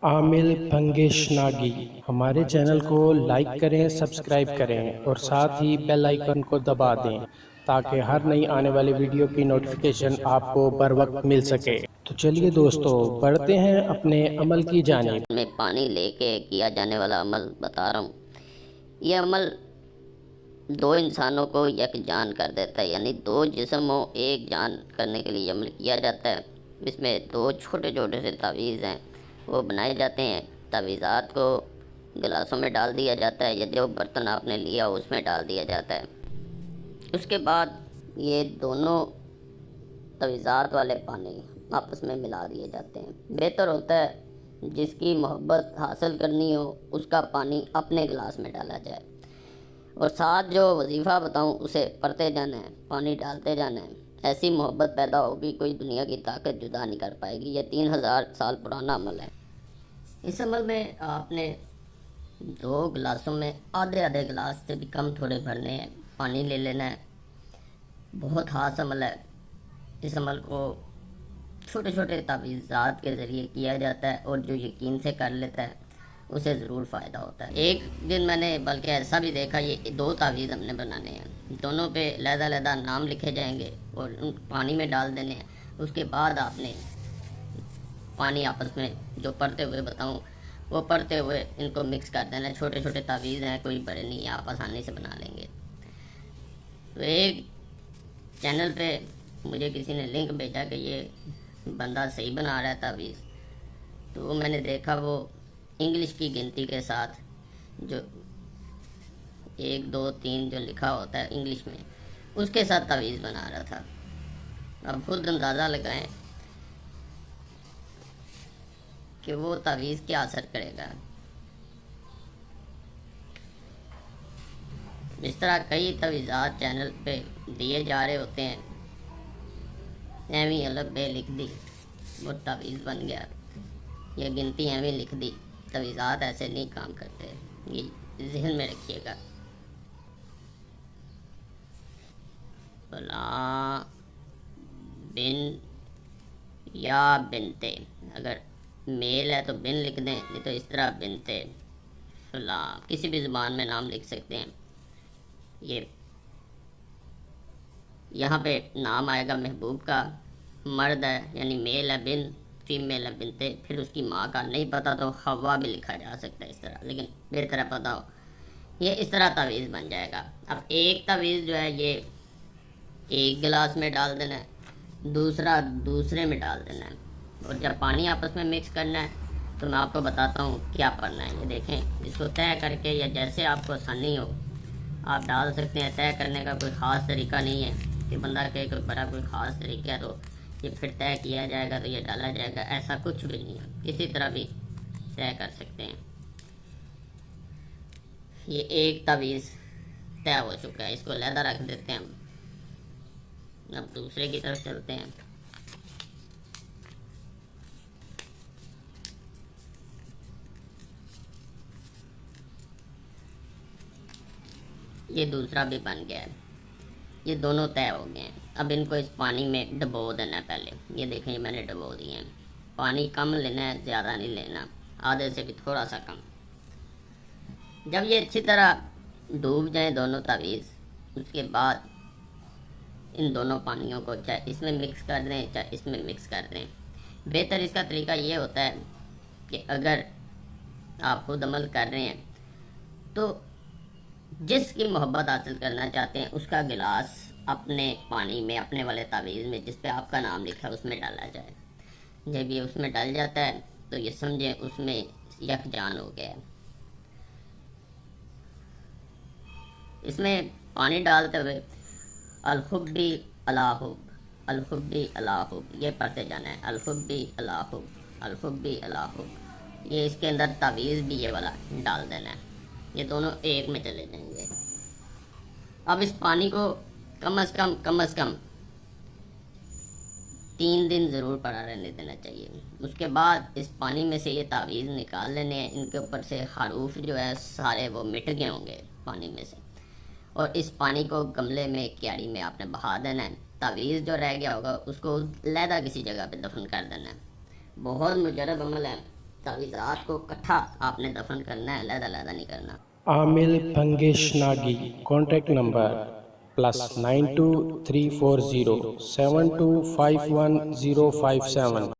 आमिल फंगिश नागी। हमारे चैनल को लाइक करें, सब्सक्राइब करें और साथ ही बेल आइकन को दबा दें ताकि हर नई आने वाली वीडियो की नोटिफिकेशन आपको बर वक्त मिल सके। तो चलिए दोस्तों, बढ़ते हैं अपने अमल की जानिब। में पानी लेके किया जाने वाला अमल बता रहा हूँ। ये अमल दो इंसानों को एक जान कर देता है, यानी दो जिस्म हो एक जान करने के लिए अमल किया जाता है। इसमें दो छोटे छोटे से तावीज़ हैं, वो बनाए जाते हैं। तावीज़ात को गिलासों में डाल दिया जाता है या जो बर्तन आपने लिया उसमें डाल दिया जाता है। उसके बाद ये दोनों तावीज़ात वाले पानी आपस में मिला दिए जाते हैं। बेहतर होता है जिसकी मोहब्बत हासिल करनी हो उसका पानी अपने गिलास में डाला जाए और साथ जो वजीफ़ा बताऊं उसे पढ़ते जाना है, पानी डालते जाना है। ऐसी मोहब्बत पैदा होगी कोई दुनिया की ताकत जुदा नहीं कर पाएगी। यह 3000 साल पुराना अमल है। इस अमल में आपने दो गिलासों में आधे आधे गिलास से भी कम थोड़े भरने हैं, पानी ले लेना है। बहुत ख़ास अमल है। इस अमल को छोटे छोटे तावीज़ात के ज़रिए किया जाता है और जो यकीन से कर लेता है उसे ज़रूर फ़ायदा होता है। एक दिन मैंने बल्कि ऐसा भी देखा, ये दो तावीज़ हमने बनाने हैं, दोनों पे लहदा नाम लिखे जाएंगे और उन पानी में डाल देने हैं। उसके बाद आपने पानी आपस में जो पढ़ते हुए बताऊं वो पढ़ते हुए इनको मिक्स कर देना है। छोटे छोटे तावीज़ हैं, कोई बड़े नहीं है, आप आसानी से बना लेंगे। तो एक चैनल पे मुझे किसी ने लिंक भेजा कि ये बंदा सही बना रहा है तावीज़, तो मैंने देखा वो इंग्लिश की गिनती के साथ जो 1 2 3 जो लिखा होता है इंग्लिश में उसके साथ तावीज़ बना रहा था। अब खुद अंदाज़ा लगाएं कि वो तावीज़ क्या असर करेगा। इस तरह कई तावीज़ात चैनल पे दिए जा रहे होते हैं, एवं अलग पे लिख दी वो तावीज़ बन गया, ये गिनती एवं लिख दी। तावीज़ात ऐसे नहीं काम करते, ये जहन में रखिएगा। फला बिन या बिनते, अगर मेल है तो बिन लिख दें, नहीं तो इस तरह बिनते फला, किसी भी ज़ुबान में नाम लिख सकते हैं। ये यहाँ पे नाम आएगा महबूब का, मर्द है यानी मेल है बिन, फीमेल है बिनते। फिर उसकी माँ का नहीं पता तो हवा भी लिखा जा सकता है इस तरह, लेकिन बेहतर पता हो। ये इस तरह तावीज़ बन जाएगा। अब एक तावीज़ जो है ये एक गिलास में डाल देना है, दूसरा दूसरे में डाल देना है और जब पानी आपस में मिक्स करना है तो मैं आपको बताता हूँ क्या करना है। ये देखें, इसको तय करके या जैसे आपको आसानी हो आप डाल सकते हैं। तय करने का कोई ख़ास तरीका नहीं है कि बंदा कहे कोई बड़ा कोई ख़ास तरीका है तो ये फिर तय किया जाएगा तो ये डाला जाएगा, ऐसा कुछ भी नहीं है। किसी तरह भी तय कर सकते हैं। ये एक तावीज़ तय हो चुका है, इसको लहदा रख देते हैं हम। अब दूसरे की तरफ चलते हैं। ये दूसरा भी बन गया है, ये दोनों तय हो गए हैं। अब इनको इस पानी में डबो देना है पहले। ये देखें, ये मैंने डबो दिए हैं। पानी कम लेना है, ज़्यादा नहीं लेना, आधे से भी थोड़ा सा कम। जब ये अच्छी तरह डूब जाए दोनों तावीज़, उसके बाद इन दोनों पानियों को चाहे इसमें मिक्स कर दें चाहे इसमें मिक्स कर दें। बेहतर इसका तरीका ये होता है कि अगर आप खुद अमल कर रहे हैं तो जिसकी मोहब्बत हासिल करना चाहते हैं उसका गिलास अपने पानी में, अपने वाले तावीज़ में जिस पे आपका नाम लिखा है उसमें डाला जाए। जब ये उसमें डल जाता है तो ये समझें उसमें यकजान हो गया है। इसमें पानी डालते हुए अलहुब्बी अलाहुब, अलहुब्बी अलाहुब ये पढ़ते जाना है। अलहुब्बी अलाहुब, अलहुब्बी अलाहुब। ये इसके अंदर तावीज़ भी ये वाला डाल देना है। ये दोनों एक में चले जाएंगे। अब इस पानी को कम से कम 3 दिन ज़रूर पड़ा रहने देना चाहिए। उसके बाद इस पानी में से ये तावीज़ निकाल लेने हैं। इनके ऊपर से हरूफ जो है सारे वो मिट गए होंगे पानी में से, और इस पानी को गमले में, क्यारी में आपने बहा देना है। तावीज़ जो रह गया होगा उसको लहदा किसी जगह पे दफन कर देना है। बहुत मुजरब अमल है, तावीज़ात को इकट्ठा आपने दफन करना है, अलग-अलग नहीं करना। आमिल भंगेश नागी, कॉन्टैक्ट नंबर +923407251057।